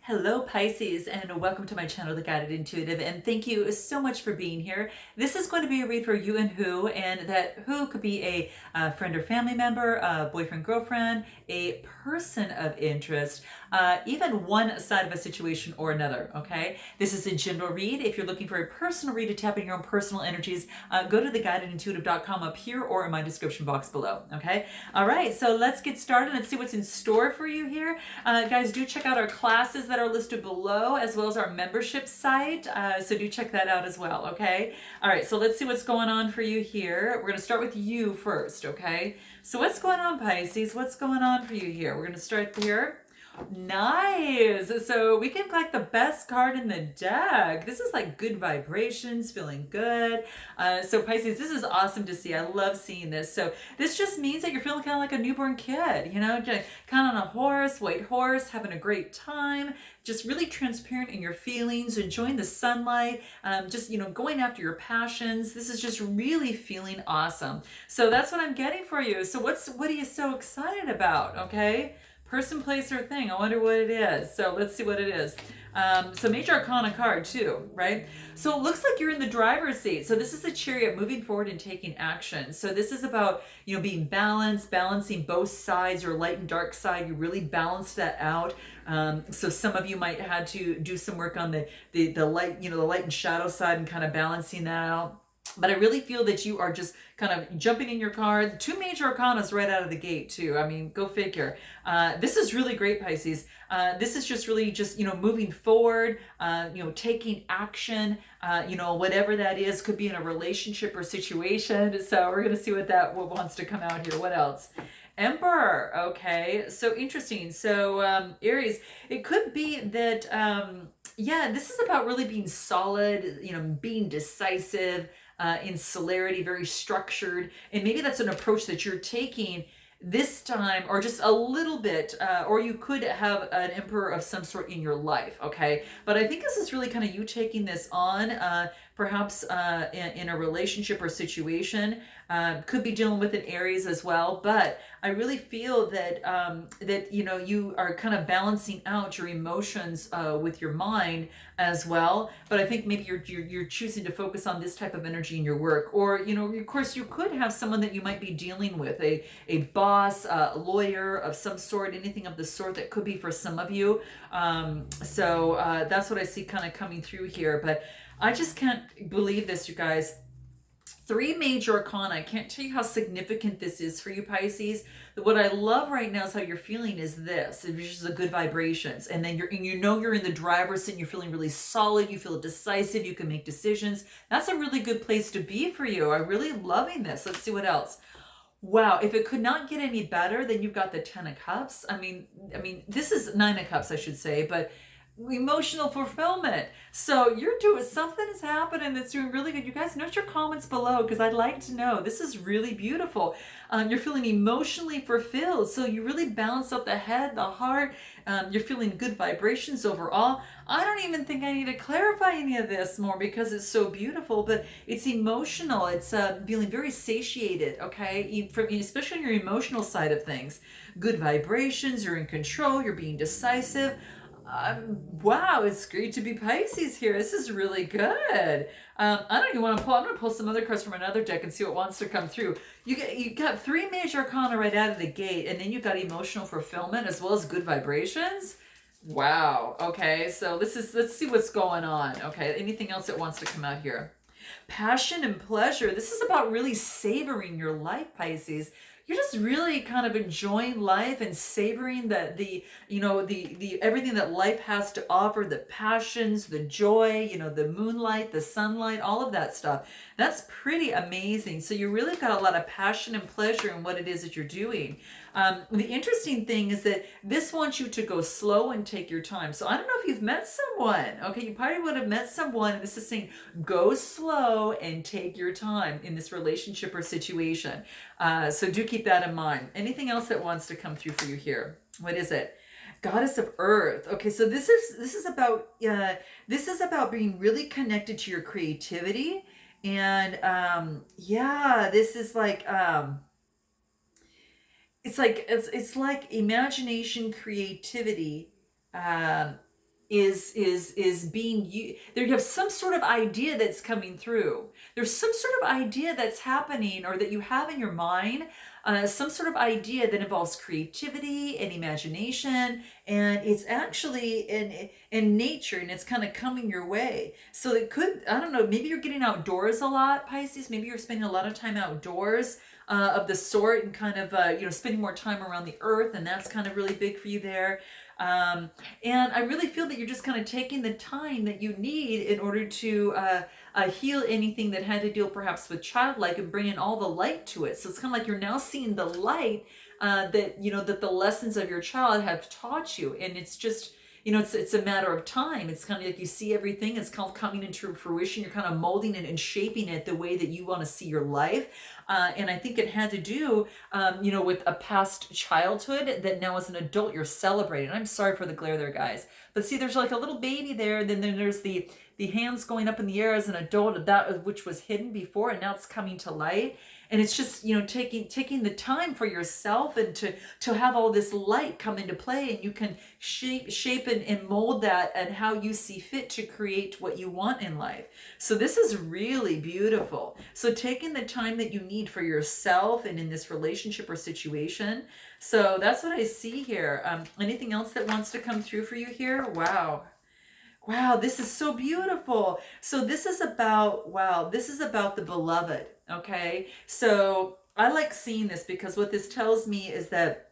Hello Pisces, and welcome to my channel, The Guided Intuitive, and thank you so much for being here. This is going to be a read for you and who, and that who could be a friend or family member, a boyfriend, girlfriend, a person of interest, even one side of a situation or another, okay? This is a general read. If you're looking for a personal read to tap in your own personal energies, go to theguidedintuitive.com up here or in my description box below, okay? All right, so let's get started and see what's in store for you here. Guys, do check out our classes that are listed below, as well as our membership site. So do check that out as well, okay? All right, so let's see what's going on for you here. We're going to start with you first, okay? So what's going on, Pisces? What's going on for you here? We're going to start here. Nice. So we can collect the best card in the deck. This is like good vibrations, feeling good. So Pisces, this is awesome to see. I love seeing this. So this just means that you're feeling kind of like a newborn kid, you know, kind of on a horse, white horse, having a great time, just really transparent in your feelings, enjoying the sunlight, just, you know, going after your passions. This is just really feeling awesome. So that's what I'm getting for you. So what are you so excited about? Okay. Person, place, or thing. I wonder what it is. So let's see what it is. So Major Arcana card too, right? So it looks like you're in the driver's seat. So this is the Chariot, moving forward and taking action. So this is about, you know, being balanced, balancing both sides, your light and dark side. You really balance that out. So some of you might have to do some work on the light, you know, the light and shadow side and kind of balancing that out. But I really feel that you are just kind of jumping in your car. Two Major Arcanas right out of the gate too. I mean, go figure. This is really great, Pisces. This is just really just, you know, moving forward, you know, taking action, you know, whatever that is, could be in a relationship or situation. So we're going to see what wants to come out here. What else? Emperor. Okay. So interesting. So Aries, it could be that, yeah, this is about really being solid, you know, being decisive, in celerity, very structured. And maybe that's an approach that you're taking this time, or just a little bit, or you could have an emperor of some sort in your life, okay? But I think this is really kind of you taking this on, perhaps in a relationship or situation. Could be dealing with an Aries as well, but I really feel that that, you know, you are kind of balancing out your emotions with your mind as well. But I think maybe you're choosing to focus on this type of energy in your work, or, you know, of course you could have someone that you might be dealing with, a boss, a lawyer of some sort, anything of the sort that could be for some of you. So that's what I see kind of coming through here. But I just can't believe this, you guys. Three Major Arcana. I can't tell you how significant this is for you, Pisces. What I love right now is how you're feeling is this. It's just a good vibrations. And then you know you're in the driver's seat and you're feeling really solid. You feel decisive. You can make decisions. That's a really good place to be for you. I'm really loving this. Let's see what else. Wow, if it could not get any better, then you've got the Ten of Cups. I mean, this is Nine of Cups, I should say, but emotional fulfillment. So you're doing something is happening that's doing really good. You guys, note your comments below because I'd like to know. This is really beautiful. You're feeling emotionally fulfilled. So you really balance out the head, the heart. You're feeling good vibrations overall. I don't even think I need to clarify any of this more because it's so beautiful, but it's emotional. It's feeling very satiated, okay? Especially on your emotional side of things. Good vibrations, you're in control, you're being decisive. Wow, it's great to be Pisces here. This is really good. I don't even want to pull. I'm going to pull some other cards from another deck and see what wants to come through. You got three Major Arcana right out of the gate, and then you got emotional fulfillment as well as good vibrations. Wow. Okay, so let's see what's going on. Okay, anything else that wants to come out here? Passion and pleasure. This is about really savoring your life, Pisces. You're just really kind of enjoying life and savoring the you know, the everything that life has to offer, the passions, the joy, you know, the moonlight, the sunlight, all of that stuff. That's pretty amazing. So you really got a lot of passion and pleasure in what it is that you're doing. The interesting thing is that this wants you to go slow and take your time. So I don't know if you've met someone. Okay, you probably would have met someone, and this is saying go slow and take your time in this relationship or situation. So do keep that in mind. Anything else that wants to come through for you here? What is it? Goddess of Earth. Okay, so this is about being really connected to your creativity, and yeah, this is like it's like imagination, creativity, is being you. There you have some sort of idea that's coming through. There's some sort of idea that's happening or that you have in your mind, some sort of idea that involves creativity and imagination, and it's actually in nature, and it's kind of coming your way. So it could, I don't know, maybe you're getting outdoors a lot, Pisces. Maybe you're spending a lot of time outdoors, of the sort, and kind of spending more time around the earth, and that's kind of really big for you there. And I really feel that you're just kind of taking the time that you need in order to heal anything that had to deal perhaps with childlike, and bring in all the light to it. So it's kind of like you're now seeing the light, that the lessons of your child have taught you, and it's just, it's a matter of time. It's kind of like you see everything, it's kind of coming into fruition. You're kind of molding it and shaping it the way that you want to see your life. And I think it had to do, with a past childhood that now as an adult you're celebrating. I'm sorry for the glare there, guys. But see, there's like a little baby there, and then there's the hands going up in the air as an adult, that which was hidden before, and now it's coming to light. And it's just, taking the time for yourself, and to have all this light come into play, and you can shape and mold that and how you see fit to create what you want in life. So this is really beautiful. So taking the time that you need for yourself and in this relationship or situation. So that's what I see here. Anything else that wants to come through for you here? Wow. Wow, this is so beautiful. So this is about, wow, this is about the beloved, okay? So I like seeing this, because what this tells me is that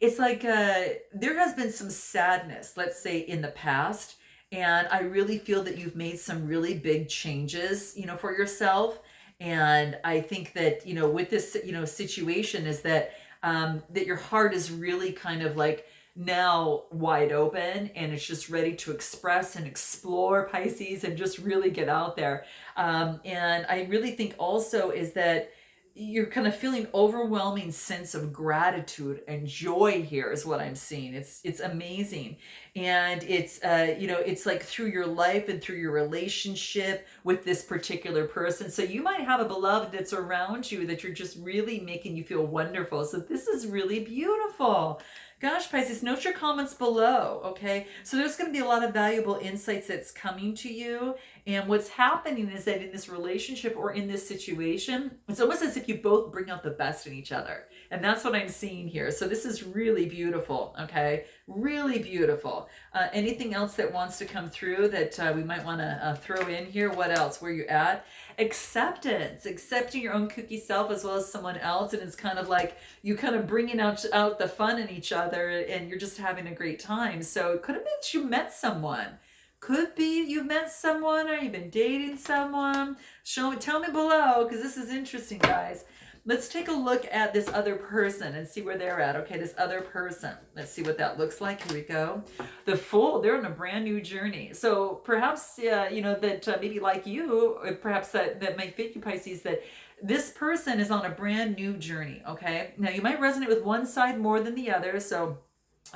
it's like there has been some sadness, let's say, in the past. And I really feel that you've made some really big changes, for yourself. And I think that, with this, situation is that, that your heart is really kind of like now wide open, and it's just ready to express and explore, Pisces, and just really get out there. And I really think also is that you're kind of feeling overwhelming sense of gratitude and joy here is what I'm seeing. It's amazing. And it's like through your life and through your relationship with this particular person. So you might have a beloved that's around you that you're just really making you feel wonderful. So this is really beautiful. Gosh, Pisces, note your comments below, okay? So there's going to be a lot of valuable insights that's coming to you. And what's happening is that in this relationship or in this situation, it's almost as if you both bring out the best in each other. And that's what I'm seeing here. So this is really beautiful, okay? Really beautiful. Anything else that wants to come through that we might want to throw in here? What else? Where you at? Acceptance, accepting your own kooky self as well as someone else. And it's kind of like you kind of bringing out the fun in each other, and you're just having a great time. So it could have been that you met someone. Could be you've met someone, or you've been dating someone. Tell me below, because this is interesting, guys. Let's take a look at this other person and see where they're at. Okay, this other person. Let's see what that looks like. Here we go. The Fool, they're on a brand new journey. So perhaps, that maybe like you, or perhaps that might fit you, Pisces, that this person is on a brand new journey, okay? Now, you might resonate with one side more than the other, so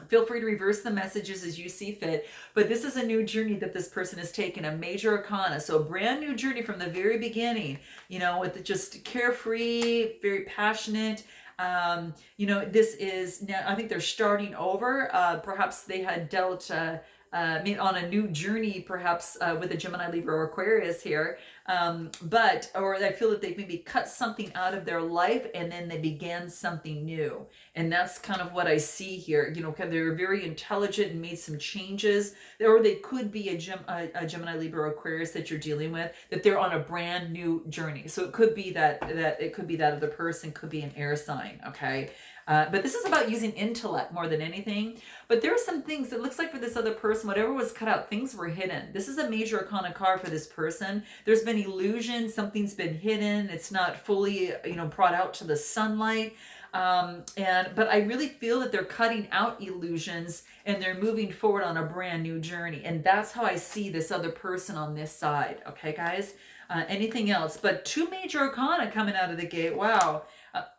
feel free to reverse the messages as you see fit. But this is a new journey that this person has taken, a major arcana. So a brand new journey from the very beginning, with just carefree, very passionate. This is now, I think they're starting over. Perhaps they had dealt on a new journey, perhaps with a Gemini, Libra, or Aquarius here. Or I feel that they maybe cut something out of their life and then they began something new. And that's kind of what I see here. They're very intelligent and made some changes. Or they could be a Gemini, Libra, or Aquarius that you're dealing with, that they're on a brand new journey. So it could be that it could be that other person, could be an air sign, okay? But this is about using intellect more than anything. But there are some things that looks like for this other person, whatever was cut out, things were hidden. This is a major arcana card for this person. There's been illusion, something's been hidden. It's not fully, brought out to the sunlight. But I really feel that they're cutting out illusions and they're moving forward on a brand new journey. And that's how I see this other person on this side. Okay, guys? Anything else? But two major arcana coming out of the gate. Wow.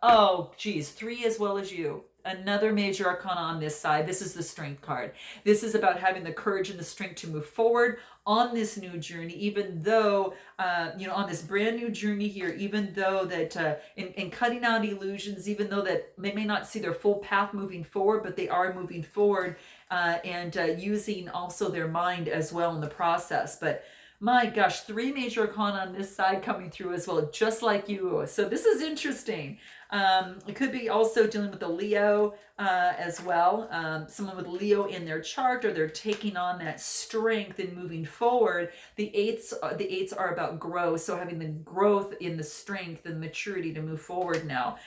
Oh, geez, 3 as well as you. Another major arcana on this side. This is the Strength card. This is about having the courage and the strength to move forward on this new journey, even though, on this brand new journey here, even though that in cutting out illusions, even though that they may not see their full path moving forward, but they are moving forward. and using also their mind as well in the process. But my gosh, three major arcana on this side coming through as well, just like you. So this is interesting. It could be also dealing with the Leo as well. Someone with Leo in their chart, or they're taking on that strength and moving forward. The eights are about growth, so having the growth in the strength and maturity to move forward now.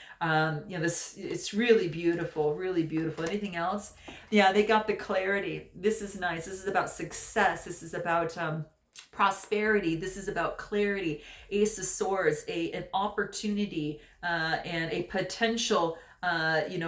This, it's really beautiful, really beautiful. Anything else? Yeah, they got the clarity. This is nice. This is about success. This is about prosperity. This is about clarity. Ace of Swords, an opportunity and a potential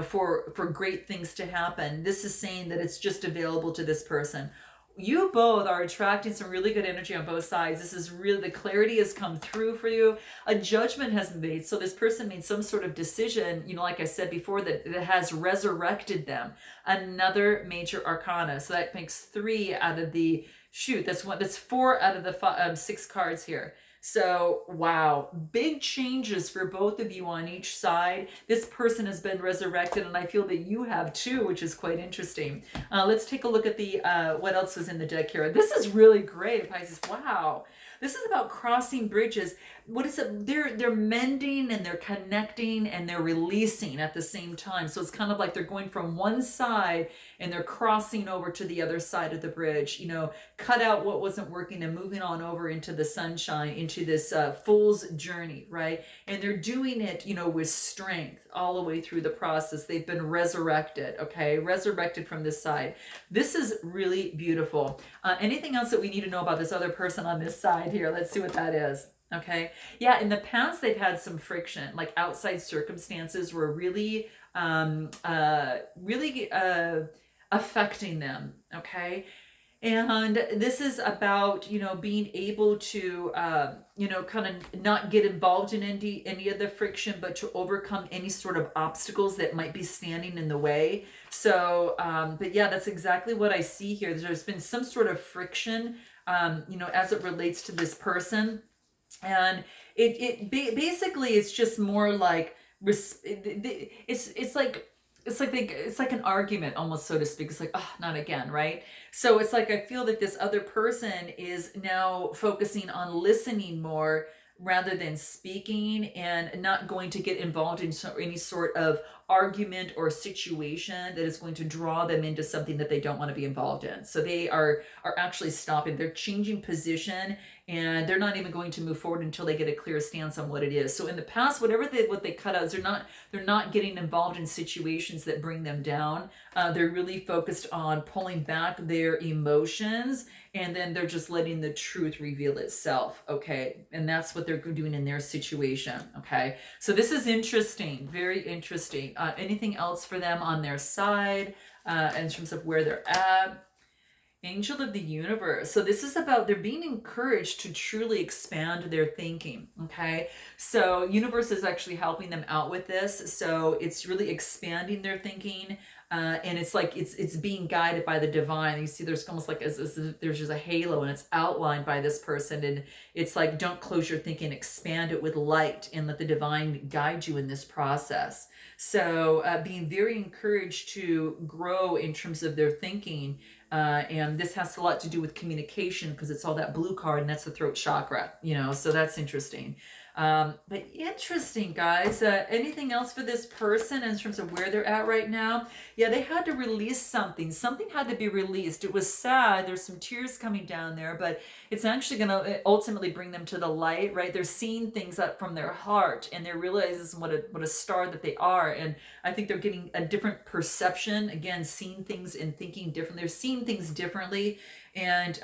for great things to happen. This is saying that it's just available to this person. You both are attracting some really good energy on both sides. This is really, the clarity has come through for you. A judgment has been made. So this person made some sort of decision, like I said before, that has resurrected them. Another major arcana. So that makes 3 out of the, that's 4 out of the 6 cards here. So, wow, big changes for both of you on each side. This person has been resurrected, and I feel that you have too, which is quite interesting. Let's take a look at the what else was in the deck here. This is really great, Pisces. Wow. This is about crossing bridges. What is it? They're mending and they're connecting and they're releasing at the same time. So it's kind of like they're going from one side and they're crossing over to the other side of the bridge. Cut out what wasn't working and moving on over into the sunshine, into this fool's journey, right? And they're doing it, with strength all the way through the process. They've been resurrected, okay? Resurrected from this side. This is really beautiful. Anything else that we need to know about this other person on this side here? Let's see what that is. Okay. Yeah. In the past, they've had some friction, like outside circumstances were really, affecting them. Okay. And this is about, being able to, kind of not get involved in any of the friction, but to overcome any sort of obstacles that might be standing in the way. So, but yeah, that's exactly what I see here. There's been some sort of friction, as it relates to this person. And basically it's just more like it's like an argument almost, so to speak. It's like, oh, not again, right? So it's like I feel that this other person is now focusing on listening more rather than speaking, and not going to get involved in any sort of argument or situation that is going to draw them into something that they don't want to be involved in. So they are actually stopping. They're changing position, and they're not even going to move forward until they get a clear stance on what it is. So in the past, what they cut out is they're not getting involved in situations that bring them down. They're really focused on pulling back their emotions, and then they're just letting the truth reveal itself. Okay. And that's what they're doing in their situation. Okay. So this is interesting. Very interesting. Anything else for them on their side in terms of where they're at? Angel of the universe. So this is about they're being encouraged to truly expand their thinking. Okay. So universe is actually helping them out with this. So it's really expanding their thinking. And it's like it's being guided by the divine. You see, there's almost like there's just a halo, and it's outlined by this person. And it's like, don't close your thinking, expand it with light, and let the divine guide you in this process. So being very encouraged to grow in terms of their thinking. And this has a lot to do with communication, because it's all that blue card, and that's the throat chakra, so that's interesting. But interesting, guys. Anything else for this person in terms of where they're at right now? Yeah, they had to release something. Something had to be released. It was sad. There's some tears coming down there, but it's actually going to ultimately bring them to the light, right? They're seeing things up from their heart, and they realize what a star that they are. And I think they're getting a different perception. Again, seeing things and thinking differently. They're seeing things differently, and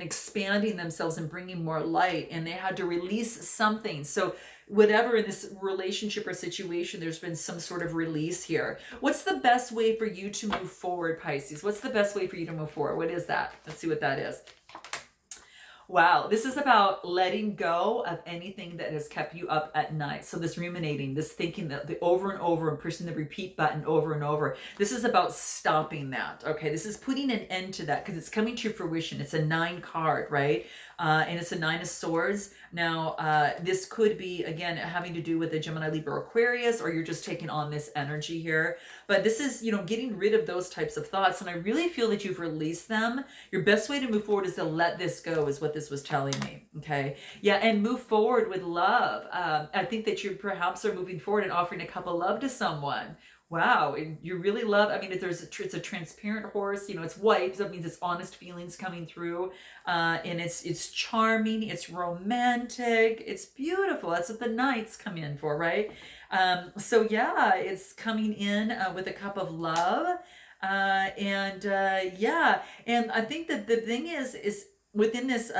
expanding themselves and bringing more light, and they had to release something. So whatever in this relationship or situation, there's been some sort of release here. What's the best way for you to move forward, Pisces? What's the best way for you to move forward? What is that? Let's see what that is. Wow, this is about letting go of anything that has kept you up at night. So this ruminating, this thinking, that the over and over, and pushing the repeat button over and over. This is about stopping that. Okay, this is putting an end to that, because it's coming to fruition. It's a 9 card, right? and it's a Nine of Swords. Now, this could be, again, having to do with the Gemini, Libra, Aquarius, or you're just taking on this energy here. But this is, getting rid of those types of thoughts. And I really feel that you've released them. Your best way to move forward is to let this go, is what this was telling me. Okay. Yeah. And move forward with love. I think that you perhaps are moving forward and offering a cup of love to someone. Wow, you really love. I mean, it's a transparent horse. It's white, so that means it's honest feelings coming through, and it's charming. It's romantic. It's beautiful. That's what the knights come in for, right? So yeah, it's coming in with a cup of love, and yeah, and I think that the thing is within this.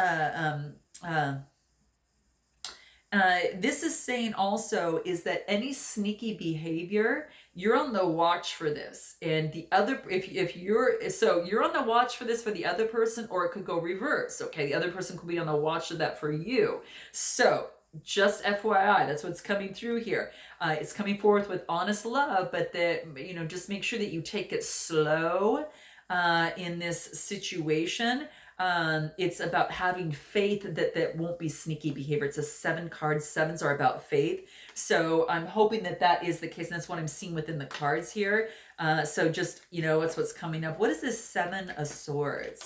This is saying also is that any sneaky behavior, you're on the watch for this. And the other, if you're on the watch for this for the other person, or it could go reverse. Okay, the other person could be on the watch for that for you. So just FYI, that's what's coming through here. It's coming forth with honest love, but just make sure that you take it slow in this situation. It's about having faith that won't be sneaky behavior. It's a 7 card. 7s are about faith. So I'm hoping that is the case. And that's what I'm seeing within the cards here. So just, it's what's coming up. What is this 7 of Swords?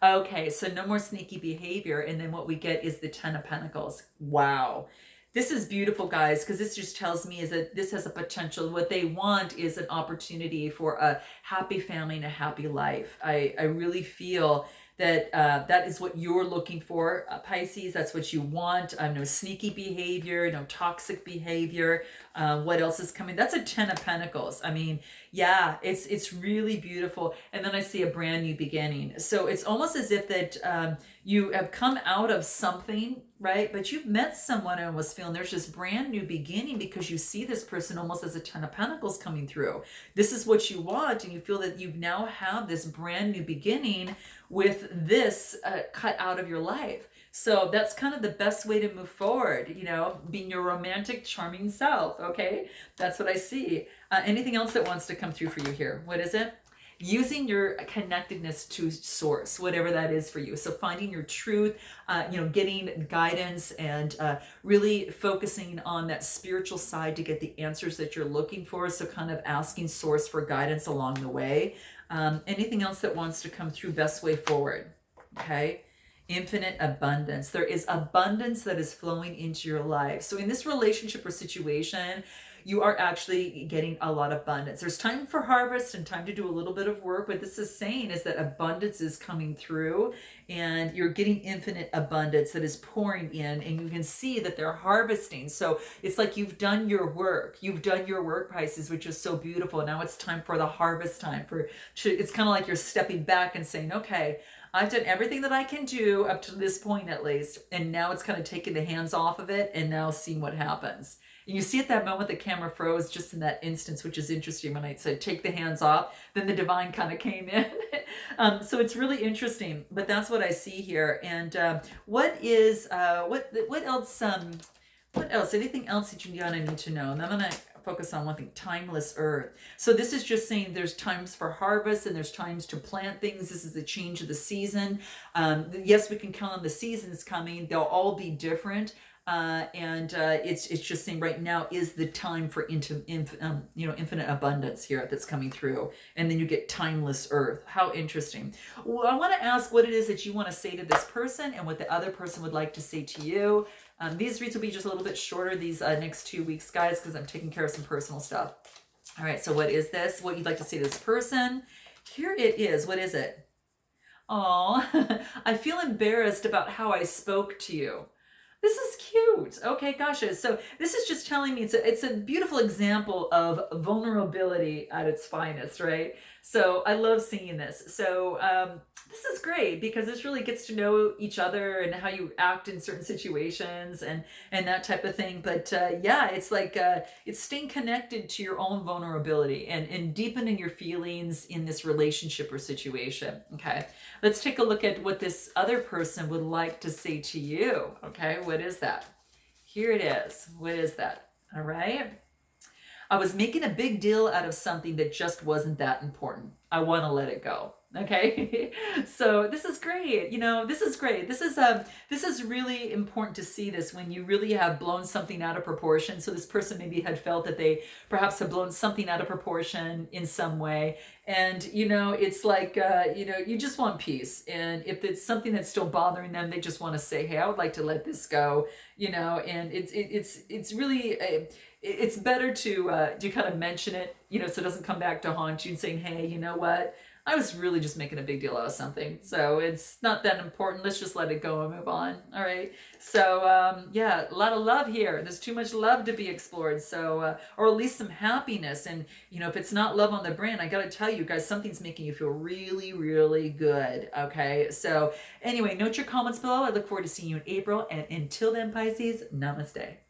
Okay, so no more sneaky behavior. And then what we get is the 10 of Pentacles. Wow. This is beautiful, guys, because this just tells me is that this has a potential. What they want is an opportunity for a happy family and a happy life. I really feel that that is what you're looking for, Pisces. That's what you want. No sneaky behavior, no toxic behavior. What else is coming? That's a 10 of Pentacles. I mean, yeah, it's really beautiful. And then I see a brand new beginning. So it's almost as if that you have come out of something, right? But you've met someone. I almost feel, and there's this brand new beginning because you see this person almost as a 10 of Pentacles coming through. This is what you want, and you feel that you now have this brand new beginning with this cut out of your life. So that's kind of the best way to move forward, being your romantic, charming self, okay? That's what I see. Anything else that wants to come through for you here? What is it? Using your connectedness to source, whatever that is for you. So finding your truth, getting guidance, and really focusing on that spiritual side to get the answers that you're looking for. So kind of asking source for guidance along the way. Anything else that wants to come through, best way forward. Okay. Infinite abundance. There is abundance that is flowing into your life. So in this relationship or situation, you are actually getting a lot of abundance. There's time for harvest and time to do a little bit of work. What this is saying is that abundance is coming through, and you're getting infinite abundance that is pouring in, and you can see that they're harvesting. So it's like you've done your work. You've done your work, Pisces, which is so beautiful. Now it's time for the harvest time. It's kind of like you're stepping back and saying, okay, I've done everything that I can do up to this point at least. And now it's kind of taking the hands off of it and now seeing what happens. And you see at that moment the camera froze just in that instance, which is interesting. When I said take the hands off, then the divine kind of came in. So it's really interesting. But that's what I see here. And what else? What else? Anything else that you're gonna need to know? And I'm gonna focus on one thing: timeless earth. So this is just saying there's times for harvest and there's times to plant things. This is the change of the season. Yes, we can count on the seasons coming. They'll all be different. It's just saying right now is the time for infinite abundance here that's coming through, and then you get timeless earth. How interesting. Well, I want to ask what it is that you want to say to this person and what the other person would like to say to you. These reads will be just a little bit shorter these next 2 weeks, guys, because I'm taking care of some personal stuff. All right, so what is this? What you'd like to say to this person? Here it is. What is it? Oh, I feel embarrassed about how I spoke to you. This is cute. Okay, gotcha. So this is just telling me it's a beautiful example of vulnerability at its finest, right? So I love seeing this. So this is great because this really gets to know each other and how you act in certain situations and that type of thing. But yeah, it's like it's staying connected to your own vulnerability and deepening your feelings in this relationship or situation. Okay, let's take a look at what this other person would like to say to you. Okay, what is that? Here it is. What is that? All right. I was making a big deal out of something that just wasn't that important. I want to let it go. Okay. So this is great. This is great. This is really important to see this when you really have blown something out of proportion. So this person maybe had felt that they perhaps have blown something out of proportion in some way. And it's like you just want peace. And if it's something that's still bothering them, they just want to say, "Hey, I would like to let this go." And it's really it's better to kind of mention it, so it doesn't come back to haunt you and saying, "Hey, you know what? I was really just making a big deal out of something. So it's not that important. Let's just let it go and move on." All right. So, yeah, a lot of love here. There's too much love to be explored. So, or at least some happiness. And, if it's not love on the brand, I got to tell you guys, something's making you feel really, really good. Okay. So, anyway, note your comments below. I look forward to seeing you in April. And until then, Pisces, namaste.